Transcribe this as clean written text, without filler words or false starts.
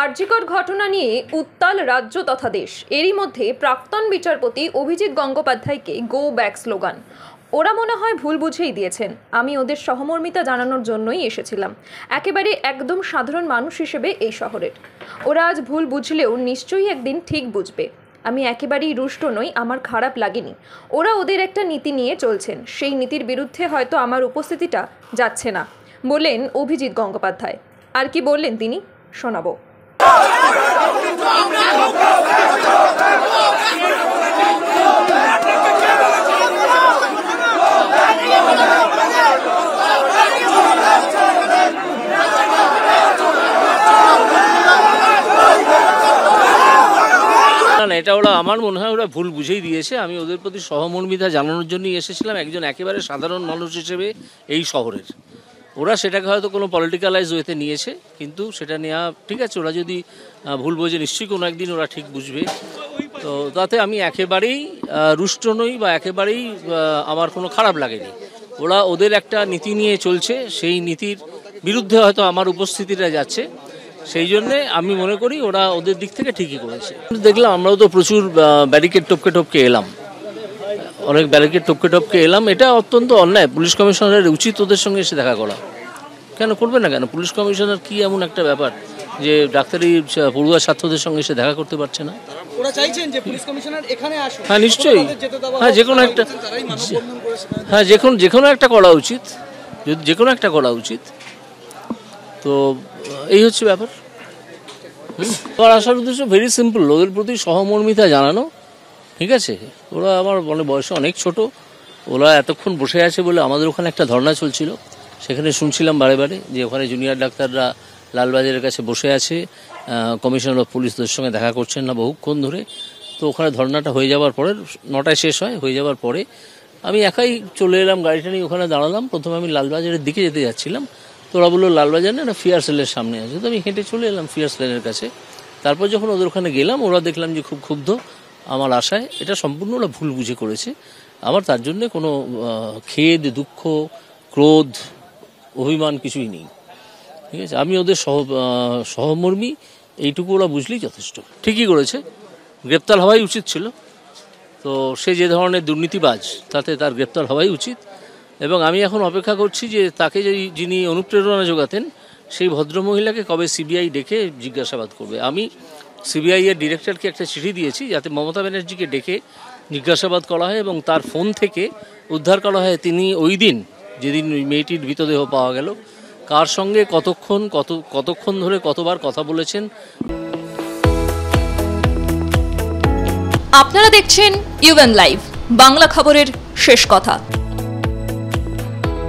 আরজিকর ঘটনা নিয়ে উত্তাল রাজ্য তথা দেশ। এরই মধ্যে প্রাক্তন বিচারপতি অভিজিৎ গঙ্গোপাধ্যায়কে গো ব্যাক স্লোগান। ওরা মনে হয় ভুল বুঝেই দিয়েছেন। আমি ওদের সহমর্মিতা জানানোর জন্যই এসেছিলাম, একেবারে একদম সাধারণ মানুষ হিসেবে এই শহরের। ওরা আজ ভুল বুঝলেও নিশ্চয়ই একদিন ঠিক বুঝবে। আমি একেবারেই রুষ্ট নই, আমার খারাপ লাগেনি। ওরা ওদের একটা নীতি নিয়ে চলছেন, সেই নীতির বিরুদ্ধে হয়তো আমার উপস্থিতিটা যাচ্ছে না, বললেন অভিজিৎ গঙ্গোপাধ্যায়। আর কি বললেন তিনি, শোনাবো। না, এটা ওরা আমার মনে হয় ওরা ভুল বুঝেই দিয়েছে। আমি ওদের প্রতি সহমর্মিতা জানানোর জন্যই এসেছিলাম, একজন একেবারে সাধারণ মানুষ হিসেবে এই শহরের। ওরা সেটাকে হয়তো কোনো পলিটিক্যালাইজ ওয়েতে নিয়েছে, কিন্তু সেটা নেওয়া ঠিক আছে। ওরা যদি ভুল বোঝে, নিশ্চয়ই কোনো একদিন ওরা ঠিক বুঝবে। তো তাতে আমি একেবারেই রুষ্ট নই বা একেবারেই আমার কোনো খারাপ লাগেনি। ওরা ওদের একটা নীতি নিয়ে চলছে, সেই নীতির বিরুদ্ধে হয়তো আমার উপস্থিতিটা যাচ্ছে। সেই জন্যে আমি মনে করি ওরা ওদের দিক থেকে ঠিকই করেছে। দেখলাম আমরাও তো প্রচুর ব্যারিকেড টপকে এলাম, অনেক ব্যারিকেড টপকে এলাম। এটা অত্যন্ত অন্যায়। পুলিশ কমিশনারের উচিত ওদের সঙ্গে এসে দেখা করা। কেন করবে না? কেন পুলিশ কমিশনার কি এমন একটা ব্যাপার যে ডাক্তারি পড়ুয়া ছাত্রদের সঙ্গে এসে দেখা করতে পারছে না? ওরা চাইছেন যে পুলিশ কমিশনার এখানে আসুন। হ্যাঁ, নিশ্চয়ই। হ্যাঁ, যে কোনো একটা করা উচিত, যে কোনো একটা করা উচিত। তো এই হচ্ছে ব্যাপার। আমার আসার উদ্দেশ্য ভেরি সিম্পল, ওদের প্রতি সহমর্মিতা জানানো। ঠিক আছে, ওরা আমার বয়সে অনেক ছোট। ওরা এতক্ষণ বসে আছে বলে আমাদের ওখানে একটা ধর্না চলছিল, সেখানে শুনছিলাম বারে বারে যে ওখানে জুনিয়র ডাক্তাররা লালবাজারের কাছে বসে আছে, কমিশনার অফ পুলিশ ওদের সঙ্গে দেখা করছেন না বহুক্ষণ ধরে। তো ওখানে ধর্নাটা হয়ে যাওয়ার পরে 9টায় শেষ হয়ে যাওয়ার পরে আমি একাই চলে এলাম, গাড়িটা নিয়ে ওখানে দাঁড়ালাম। প্রথমে আমি লালবাজারের দিকে যেতে যাচ্ছিলাম, তো ওরা বললো লালবাজার না ফিয়ার সেলের সামনে আছে। তো আমি হেঁটে চলে এলাম ফিয়ার সেলের কাছে। তারপর যখন ওদের ওখানে গেলাম, ওরা দেখলাম যে খুব ক্ষুব্ধ আমার আশায়। এটা সম্পূর্ণ ওরা ভুল বুঝে করেছে। আমার তার জন্যে কোনো খেদ, দুঃখ, ক্রোধ, অভিমান কিছুই নেই। ঠিক আছে, আমি ওদের সহমর্মী, এইটুকু ওরা বুঝলেই যথেষ্ট। ঠিকই করেছে, গ্রেপ্তার হওয়াই উচিত ছিল। তো সে যে ধরনের দুর্নীতিবাজ, তাতে তার গ্রেপ্তার হওয়াই উচিত। এবং আমি এখন অপেক্ষা করছি যে তাকে যিনি অনুপ্রেরণা যোগাতেন, সেই ভদ্রমহিলাকে কবে সিবিআই ডেকে জিজ্ঞাসাবাদ করবে। আমি সিবিআই এর ডিরেক্টরকে একটা চিঠি দিয়েছি যাতে মমতা ব্যানার্জিকে ডেকে জিজ্ঞাসাবাদ করা হয় এবং তার ফোন থেকে উদ্ধার করা হয় তিনি ওই দিন যেদিন ওই মেয়েটির মৃতদেহ পাওয়া গেল, কার সঙ্গে কতক্ষণ ধরে কতবার কথা বলেছেন। আপনারা দেখছেন ইউএন লাইভ, বাংলা খবরের শেষ কথা।